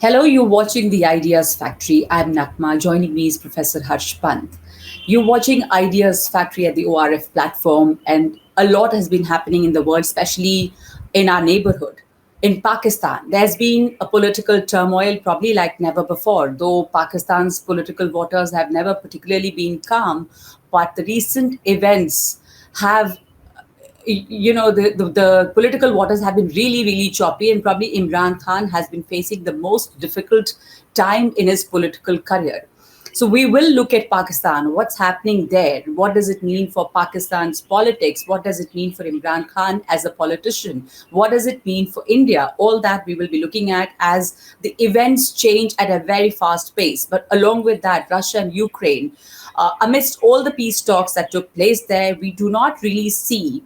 Hello, you're watching The Ideas Factory. I'm Naghma. Joining me is Professor Pant. You're watching Ideas Factory at the ORF platform, and a lot has been happening in the world, especially in our neighborhood. In Pakistan, there's been a political turmoil probably like never before, though Pakistan's political waters have never particularly been calm. But the recent events have the political waters have been really choppy, and probably Imran Khan has been facing the most difficult time in his political career. So we will look at Pakistan, what's happening there, what does it mean for Pakistan's politics, what does it mean for Imran Khan as a politician, what does it mean for India. All that we will be looking at as the events change at a very fast pace. But along with that, Russia and Ukraine, amidst all the peace talks that took place there, we do not really see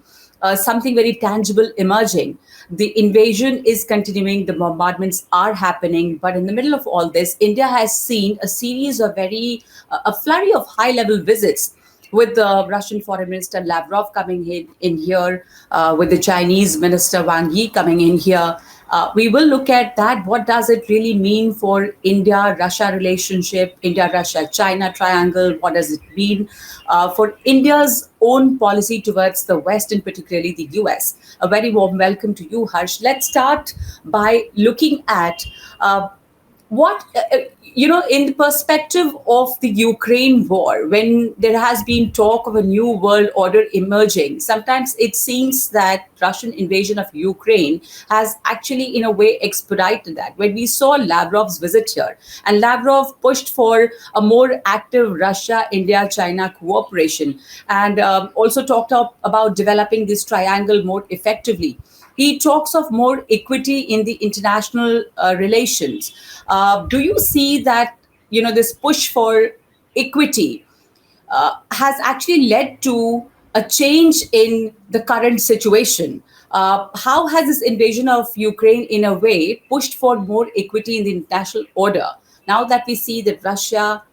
something very tangible emerging. The invasion is continuing, the bombardments are happening, but in the middle of all this, India has seen a series of a flurry of high level visits. With the Russian Foreign Minister Lavrov coming in here, with the Chinese Minister Wang Yi coming in here, we will look at that. What does it really mean for India-Russia relationship, India-Russia-China triangle? What does it mean for India's own policy towards the West, and particularly the US? A very warm welcome to you, Harsh. Let's start by looking at what in the perspective of the Ukraine war, when there has been talk of a new world order emerging, sometimes it seems that Russian invasion of Ukraine has actually in a way expedited that. When we saw Lavrov's visit here, and Lavrov pushed for a more active Russia, India, China cooperation, and also talked about developing this triangle more effectively. He talks of more equity in the international relations. Do you see that this push for equity has actually led to a change in the current situation? How has this invasion of Ukraine, in a way, pushed for more equity in the international order? Now that we see that Russia,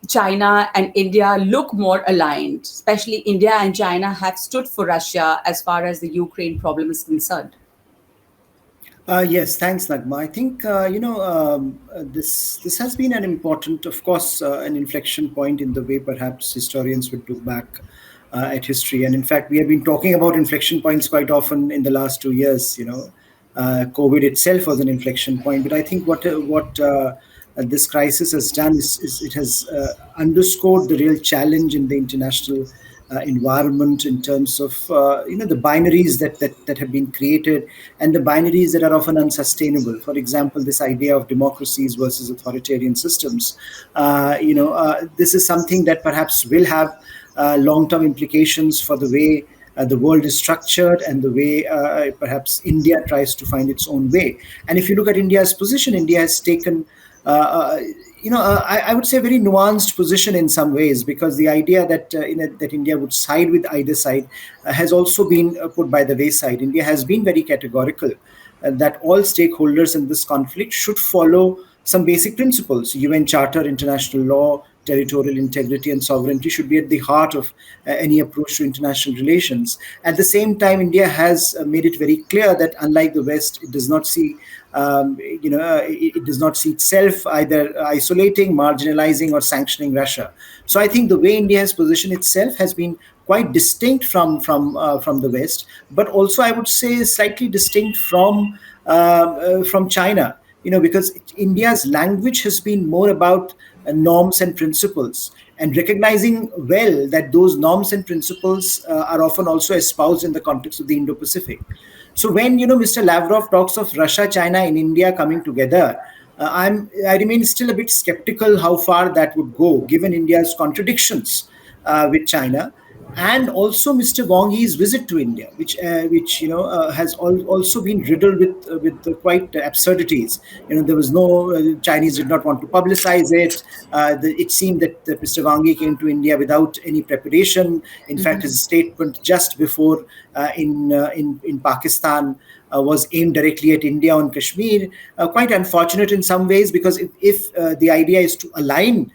China and India look more aligned, especially India and China have stood for Russia as far as the Ukraine problem is concerned. Yes, thanks, Naghma. I think this has been an important, of course, an inflection point in the way perhaps historians would look back at history. And in fact, we have been talking about inflection points quite often in the last 2 years. COVID itself was an inflection point, but I think what this crisis has done is it has underscored the real challenge in the international environment in terms of the binaries that have been created, and the binaries that are often unsustainable. For example, this idea of democracies versus authoritarian systems. This is something that perhaps will have long-term implications for the way the world is structured and the way perhaps India tries to find its own way. And if you look at India's position, India has taken I would say a very nuanced position in some ways, because the idea that that India would side with either side has also been put by the wayside. India has been very categorical that all stakeholders in this conflict should follow some basic principles. UN Charter, international law, territorial integrity and sovereignty should be at the heart of any approach to international relations. At the same time, India has made it very clear that unlike the West, it does not see it does not see itself either isolating, marginalizing, or sanctioning Russia. So I think the way India has positioned itself has been quite distinct from the West, but also I would say slightly distinct from China. Because India's language has been more about norms and principles, and recognizing well that those norms and principles are often also espoused in the context of the Indo-Pacific. So when Mr. Lavrov talks of Russia, China, and India coming together, I remain still a bit skeptical how far that would go, given India's contradictions with China, and also Mr. Wang Yi's visit to India, which has also been riddled with quite absurdities. There was no Chinese did not want to publicize it. It seemed that Mr. Wang Yi came to India without any preparation. In fact, his statement just before in Pakistan was aimed directly at India on Kashmir. Quite unfortunate in some ways, because if the idea is to align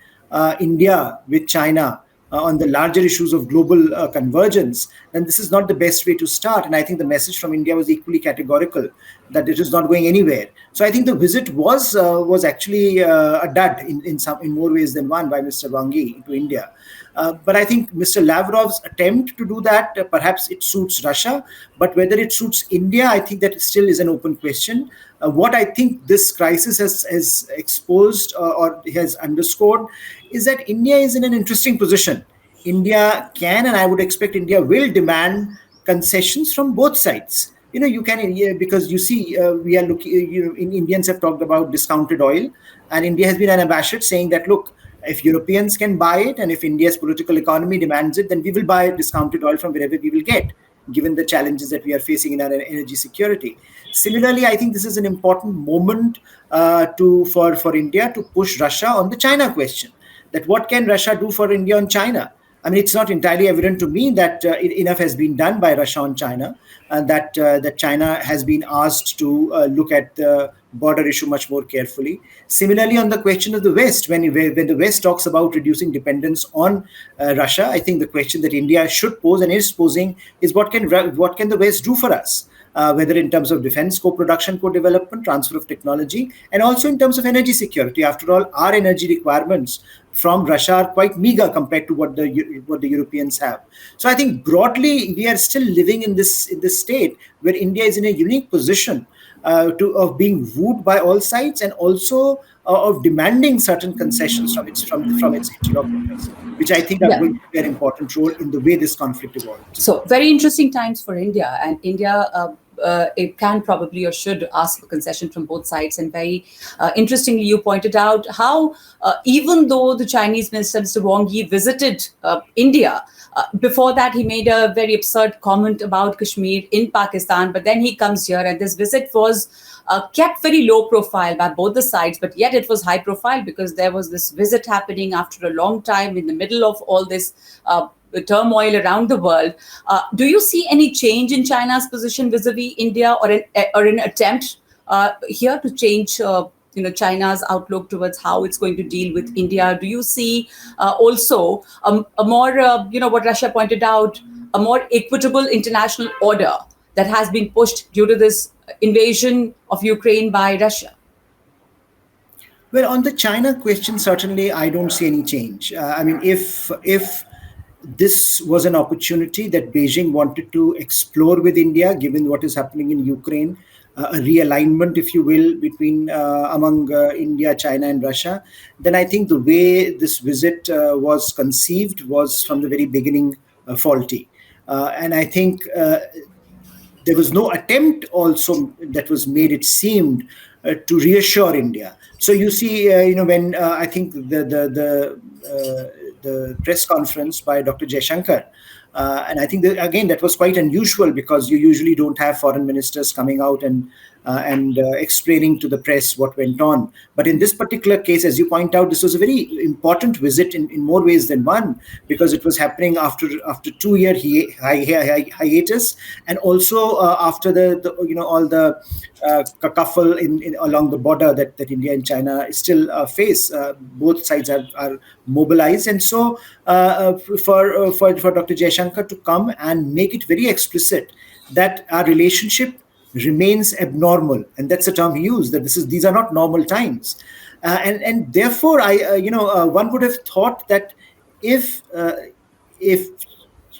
India with China on the larger issues of global convergence, then this is not the best way to start. And I think the message from India was equally categorical, that it is not going anywhere. So I think the visit was actually a dud in more ways than one by Mr. Wangi to India. But I think Mr. Lavrov's attempt to do that, perhaps it suits Russia, but whether it suits India, I think that still is an open question. What I think this crisis has exposed or has underscored is that India is in an interesting position. India can, and I would expect India will demand concessions from both sides. You can, yeah, because you see, we are looking. Indians have talked about discounted oil, and India has been unabashed saying that, look, if Europeans can buy it, and if India's political economy demands it, then we will buy discounted oil from wherever we will get, given the challenges that we are facing in our energy security. Similarly, I think this is an important moment for India to push Russia on the China question. That what can Russia do for India on China? I mean, it's not entirely evident to me that enough has been done by Russia on China, and that China has been asked to look at the border issue much more carefully. Similarly, on the question of the West, when the West talks about reducing dependence on Russia, I think the question that India should pose and is posing is what can the West do for us? Whether in terms of defense co-production, co-development, transfer of technology, and also in terms of energy security. After all, our energy requirements from Russia are quite meager compared to what the Europeans have. So I think broadly we are still living in this state where India is in a unique position of being wooed by all sides, and also of demanding certain concessions from its interlocutors, which I think are Yeah. going to play an important role in the way this conflict evolves. So very interesting times for India, and India. It can probably or should ask for concession from both sides. And very interestingly, you pointed out how even though the Chinese Minister, Mr. Wang Yi, visited India, before that he made a very absurd comment about Kashmir in Pakistan, but then he comes here, and this visit was kept very low profile by both the sides, but yet it was high profile because there was this visit happening after a long time in the middle of all this turmoil around the world. Do you see any change in China's position vis-a-vis India, or an attempt here to change China's outlook towards how it's going to deal with India? Do you see also a more what Russia pointed out, a more equitable international order that has been pushed due to this invasion of Ukraine by Russia? Well, on the China question, certainly I don't see any change. I mean, if this was an opportunity that Beijing wanted to explore with India, given what is happening in Ukraine, a realignment, if you will, between among India, China, and Russia, then I think the way this visit was conceived was from the very beginning faulty. And I think there was no attempt also that was made, it seemed, to reassure India. So you see, when I think the press conference by Dr. Jaishankar, and I think again that was quite unusual, because you usually don't have foreign ministers coming out and explaining to the press what went on. But in this particular case, as you point out, this was a very important visit in more ways than one, because it was happening after 2 year hiatus, and also after all the kerfuffle along the border that India and China still face. Both sides are mobilized, and so for Dr. Jaishankar to come and make it very explicit that our relationship remains abnormal, and that's the term he used, that these are not normal times, and therefore one would have thought that if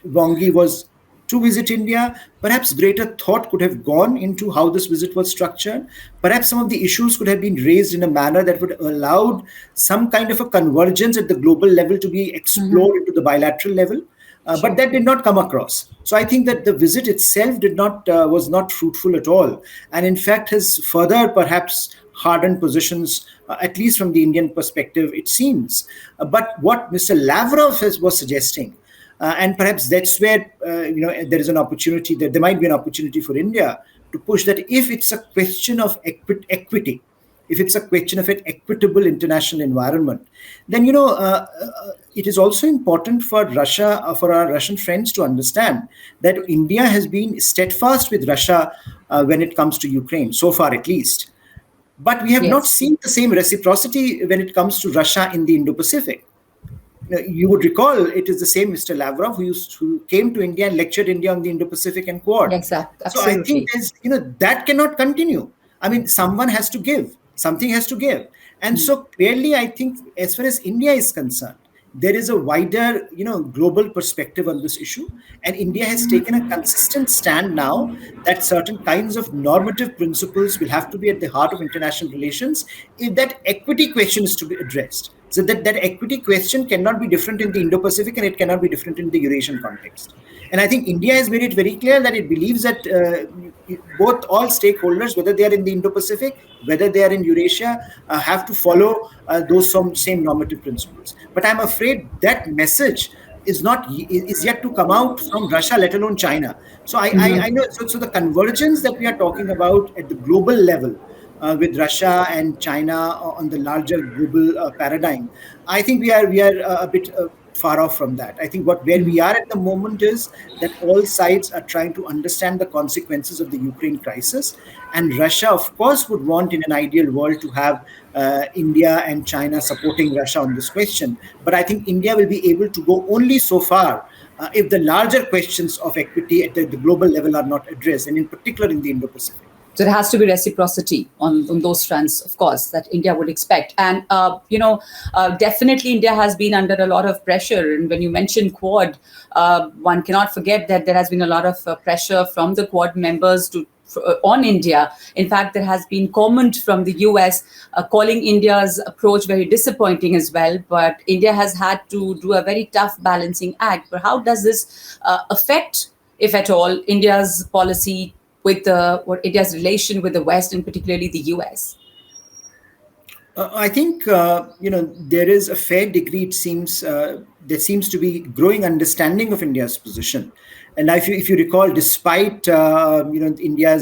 Wang Yi was to visit India, perhaps greater thought could have gone into how this visit was structured. Perhaps some of the issues could have been raised in a manner that would allow some kind of a convergence at the global level to be explored into the bilateral level. But that did not come across. So I think that the visit itself was not fruitful at all, and in fact has further perhaps hardened positions, at least from the Indian perspective, it seems. But what Mr. Lavrov was suggesting, and perhaps that's where there is an opportunity, that there might be an opportunity for India to push that, if it's a question of equity, if it's a question of an equitable international environment, then it is also important for Russia, for our Russian friends, to understand that India has been steadfast with Russia when it comes to Ukraine, so far at least. But we have not Yes. seen the same reciprocity when it comes to Russia in the Indo-Pacific. You would recall it is the same Mr. Lavrov who came to India and lectured India on the Indo-Pacific and Quad. Yes, So I think absolutely. there's, that cannot continue. I mean, someone has to give, something has to give. And so clearly, I think as far as India is concerned, there is a wider, global perspective on this issue. And India has taken a consistent stand now that certain kinds of normative principles will have to be at the heart of international relations if that equity question is to be addressed. So that equity question cannot be different in the Indo-Pacific and it cannot be different in the Eurasian context. And I think India has made it very clear that it believes that both all stakeholders, whether they are in the Indo-Pacific, whether they are in Eurasia, have to follow those same normative principles. But I'm afraid that message is yet to come out from Russia, let alone China. So I know. So the convergence that we are talking about at the global level with Russia and China on the larger global paradigm, I think we are a bit far off from that. I think where we are at the moment is that all sides are trying to understand the consequences of the Ukraine crisis, and Russia, of course, would want in an ideal world to have India and China supporting Russia on this question. But I think India will be able to go only so far if the larger questions of equity at the global level are not addressed, and in particular in the Indo-Pacific. So there has to be reciprocity on those fronts, of course, that India would expect. And, definitely India has been under a lot of pressure. And when you mention Quad, one cannot forget that there has been a lot of pressure from the Quad members on India. In fact, there has been comment from the US calling India's approach very disappointing as well. But India has had to do a very tough balancing act. But how does this affect, if at all, India's policy with India's relation with the West and particularly the US? I think there is a fair degree. It seems there seems to be growing understanding of India's position, and if you recall, despite India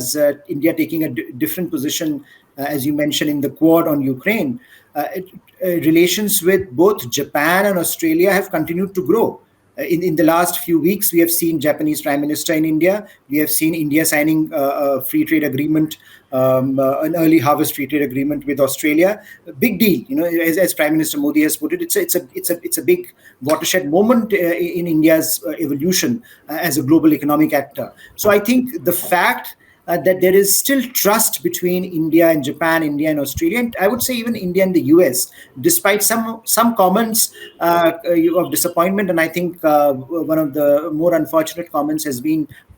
taking a different position, as you mentioned in the Quad on Ukraine, relations with both Japan and Australia have continued to grow. In the last few weeks, we have seen Japanese Prime Minister in India. We have seen India signing a free trade agreement, an early harvest free trade agreement with Australia. A big deal, as Prime Minister Modi has put it. It's a big watershed moment in India's evolution as a global economic actor. So I think the fact that there is still trust between India and Japan, India and Australia, and I would say even India and the US, despite some comments of disappointment. And I think one of the more unfortunate comments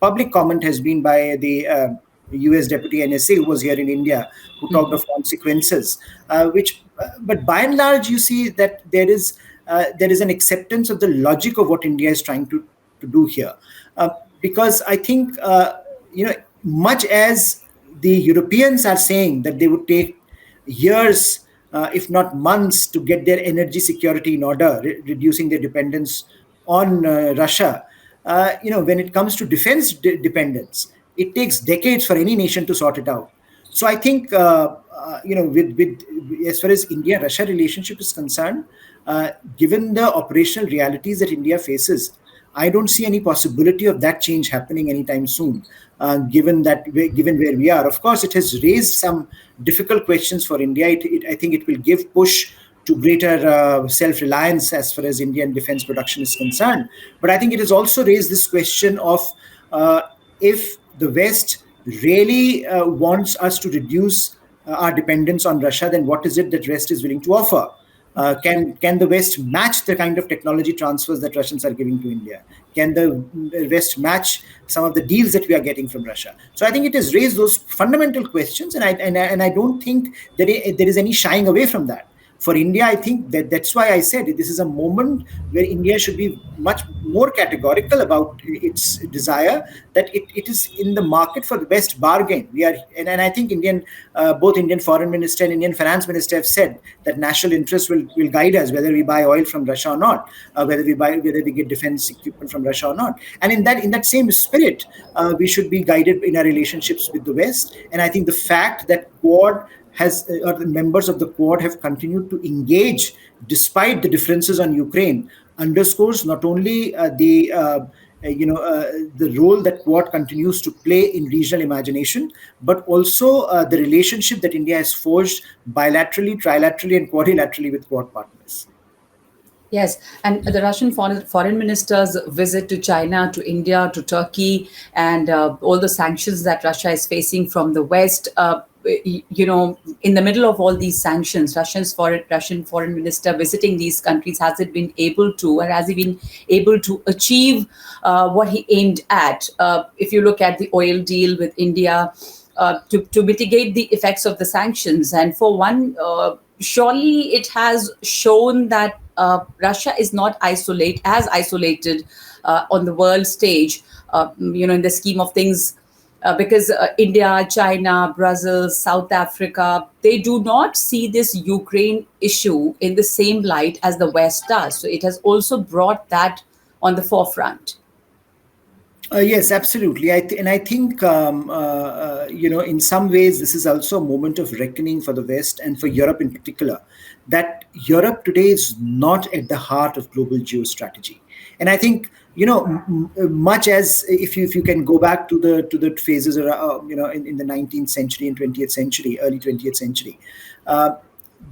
public comment has been by the US Deputy NSA who was here in India, who talked of consequences, but by and large, you see that there is an acceptance of the logic of what India is trying to do here. Because I think, much as the Europeans are saying that they would take years, if not months, to get their energy security in order, reducing their dependence on Russia, when it comes to defense dependence, it takes decades for any nation to sort it out. So I think, with as far as India-Russia relationship is concerned, given the operational realities that India faces, I don't see any possibility of that change happening anytime soon, given where we are. Of course, it has raised some difficult questions for India. I think it will give push to greater self-reliance as far as Indian defense production is concerned. But I think it has also raised this question of if the West really wants us to reduce our dependence on Russia, then what is it that West is willing to offer? Can the West match the kind of technology transfers that Russians are giving to India? Can the West match some of the deals that we are getting from Russia? So I think it has raised those fundamental questions, and I don't think that there is any shying away from that. For India, I think that's why I said this is a moment where India should be much more categorical about its desire that it is in the market for the best bargain. And I think both Indian Foreign Minister and Indian Finance Minister have said that national interest will guide us whether we buy oil from Russia or not, whether we get defense equipment from Russia or not. And in that same spirit, we should be guided in our relationships with the West. And I think the fact that Quad or the members of the Quad have continued to engage despite the differences on Ukraine underscores not only the role that Quad continues to play in regional imagination, but also the relationship that India has forged bilaterally, trilaterally, and quadrilaterally with Quad partners. Yes, and the Russian foreign minister's visit to China, to India, to Turkey, and all the sanctions that Russia is facing from the West. In the middle of all these sanctions, Russian foreign minister visiting these countries, has it been able to, or has he been able to achieve what he aimed at? If you look at the oil deal with India, to mitigate the effects of the sanctions. And for one, surely it has shown that Russia is not as isolated on the world stage, in the scheme of things. Because India, China, Brazil, South Africa, they do not see this Ukraine issue in the same light as the West does. So it has also brought that on the forefront. Yes, absolutely. And I think, in some ways, this is also a moment of reckoning for the West and for Europe in particular, that Europe today is not at the heart of global geostrategy. And I think, much as if you can go back to the phases, in the 19th century and 20th century, early 20th century,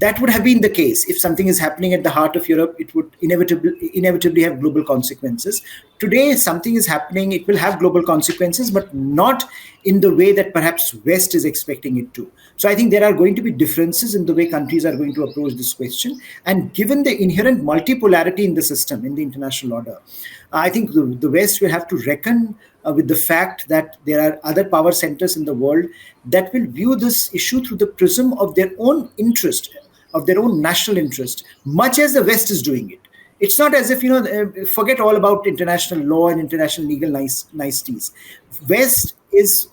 that would have been the case. If something is happening at the heart of Europe, it would inevitably have global consequences. Today, something is happening, it will have global consequences, but not in the way that perhaps West is expecting it to. So I think there are going to be differences in the way countries are going to approach this question. And given the inherent multipolarity in the system, in the international order, I think the West will have to reckon with the fact that there are other power centers in the world that will view this issue through the prism of their own interest, of their own national interest, much as the West is doing it. It's not as if, forget all about international law and international legal niceties. West is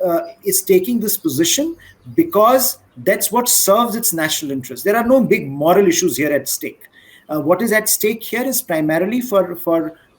taking this position because that's what serves its national interest. There are no big moral issues here at stake. What is at stake here is primarily for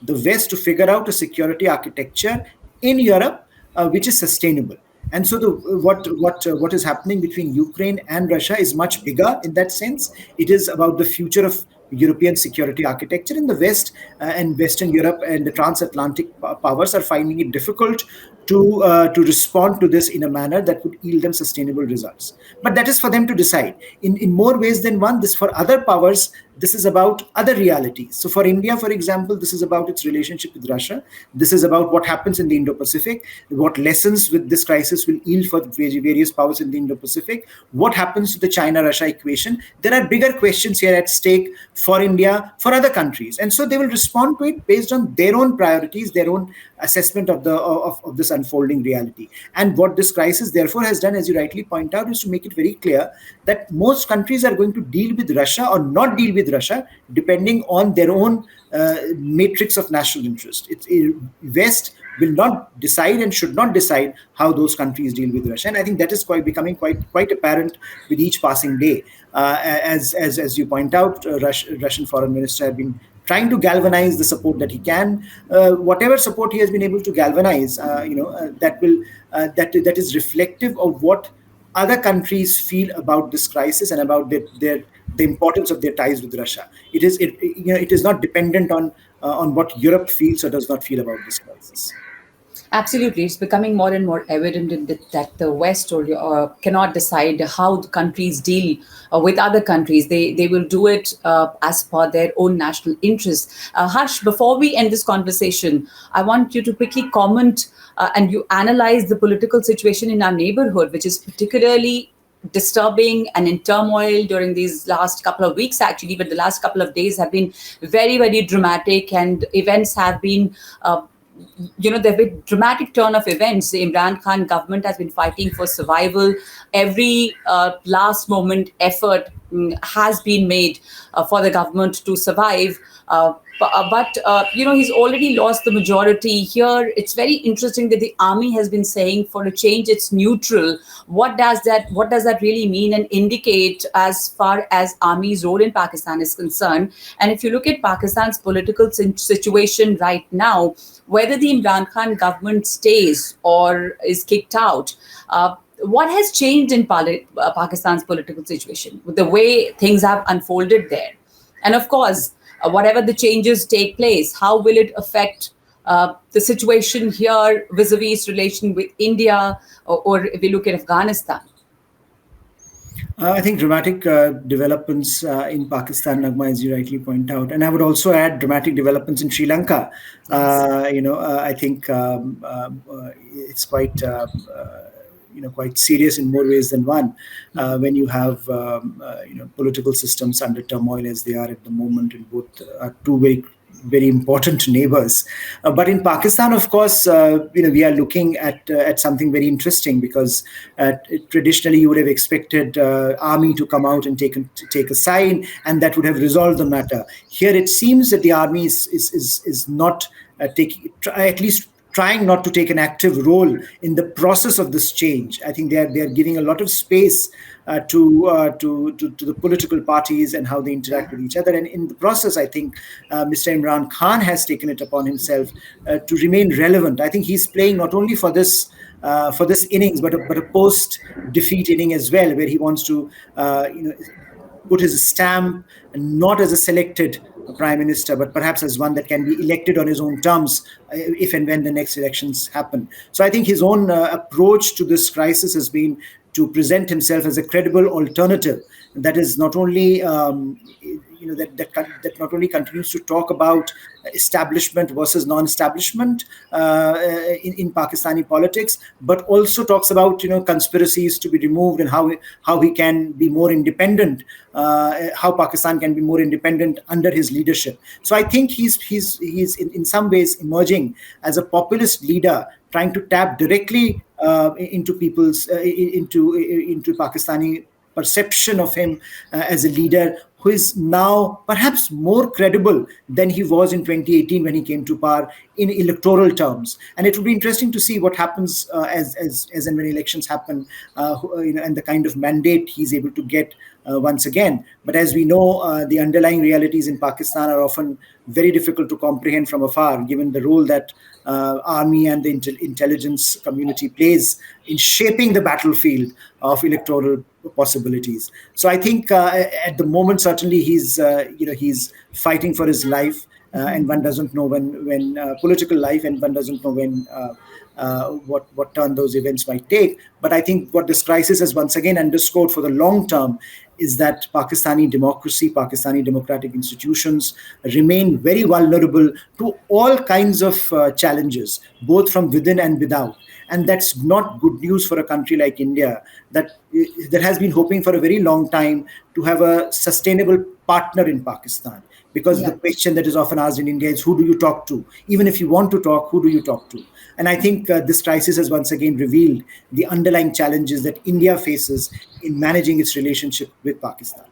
the West to figure out a security architecture in Europe which is sustainable. And so what is happening between Ukraine and Russia is much bigger in that sense. It is about the future of European security architecture. In the West and Western Europe and the transatlantic powers are finding it difficult to respond to this in a manner that would yield them sustainable results. But that is for them to decide. In more ways than one, this for other powers, this is about other realities. So for India, for example, this is about its relationship with Russia. This is about what happens in the Indo-Pacific, what lessons with this crisis will yield for various powers in the Indo-Pacific, what happens to the China-Russia equation. There are bigger questions here at stake for India, for other countries. And so they will respond to it based on their own priorities, their own assessment of this unfolding reality. And what this crisis therefore has done, as you rightly point out, is to make it very clear that most countries are going to deal with Russia or not deal with Russia depending on their own matrix of national interest. West will not decide and should not decide how those countries deal with Russia. And I think that is becoming quite apparent with each passing day. As you point out, Russian foreign minister have been trying to galvanize the support that he can. Whatever support he has been able to galvanize, that is reflective of what other countries feel about this crisis and about the importance of their ties with Russia. It is not dependent on what Europe feels or does not feel about this crisis. Absolutely, it's becoming more and more evident that the West cannot decide how the countries deal with other countries. They will do it as per their own national interests. Harsh, before we end this conversation, I want you to quickly comment and you analyze the political situation in our neighborhood, which is particularly disturbing and in turmoil during these last couple of weeks, actually, but the last couple of days have been very, very dramatic, and events have been there have been dramatic turn of events. The Imran Khan government has been fighting for survival. Every last moment effort has been made for the government to survive. But he's already lost the majority here. It's very interesting that the army has been saying for a change it's neutral. What does that really mean and indicate as far as army's role in Pakistan is concerned? And if you look at Pakistan's political situation right now, whether the Imran Khan government stays or is kicked out, what has changed in Pakistan's political situation with the way things have unfolded there? And of course, whatever the changes take place, how will it affect the situation here vis-a-vis relation with India, or if we look at Afghanistan? I think dramatic developments in Pakistan, Naghma, as you rightly point out, and I would also add dramatic developments in Sri Lanka. Yes. I think it's quite. Quite serious in more ways than one, when you have political systems under turmoil as they are at the moment in both two very important neighbors. But in Pakistan, of course, we are looking at something very interesting, because traditionally you would have expected army to come out and take a side, and that would have resolved the matter. Here, it seems that the army is not at least trying not to take an active role in the process of this change. I think they are giving a lot of space to the political parties and how they interact with each other. And in the process, I think Mr. Imran Khan has taken it upon himself to remain relevant. I think he's playing not only for this innings, but a post defeat inning as well, where he wants to put his stamp, not as a selected prime minister, but perhaps as one that can be elected on his own terms if and when the next elections happen. So I think his own approach to this crisis has been to present himself as a credible alternative that is not only that not only continues to talk about establishment versus non-establishment in Pakistani politics, but also talks about conspiracies to be removed, and how he can be more independent, how Pakistan can be more independent under his leadership. So I think he's in some ways emerging as a populist leader, trying to tap directly into people's into Pakistani perception of him as a leader who is now perhaps more credible than he was in 2018 when he came to power in electoral terms. And it will be interesting to see what happens as and when elections happen, and the kind of mandate he's able to get once again. But as we know, the underlying realities in Pakistan are often very difficult to comprehend from afar, given the role that army and the intelligence community plays in shaping the battlefield of electoral possibilities. So I think at the moment, certainly he's fighting for his life, and one doesn't know when political life, and one doesn't know when what turn those events might take. But I think what this crisis has once again underscored for the long term is that Pakistani democracy, Pakistani democratic institutions remain very vulnerable to all kinds of challenges, both from within and without. And that's not good news for a country like India that has been hoping for a very long time to have a sustainable partner in Pakistan. Because the Yeah. question that is often asked in India is, who do you talk to? Even if you want to talk, who do you talk to? And I think this crisis has once again revealed the underlying challenges that India faces in managing its relationship with Pakistan.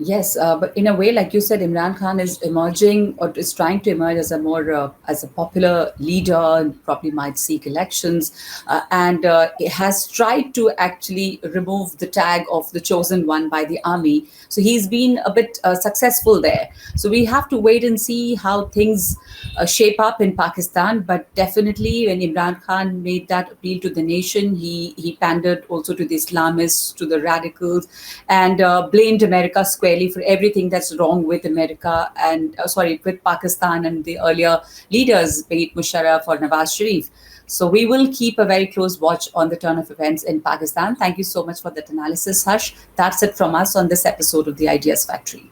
Yes, but in a way, like you said, Imran Khan is emerging, or is trying to emerge as a more as a popular leader, and probably might seek elections, and it has tried to actually remove the tag of the chosen one by the army. So he's been a bit successful there. So we have to wait and see how things shape up in Pakistan. But definitely, when Imran Khan made that appeal to the nation, he pandered also to the Islamists, to the radicals, and blamed America squarely for everything that's wrong with America and with Pakistan and the earlier leaders, be it Musharraf or Nawaz Sharif. So we will keep a very close watch on the turn of events in Pakistan. Thank you so much for that analysis, Harsh. That's it from us on this episode of the Ideas Factory.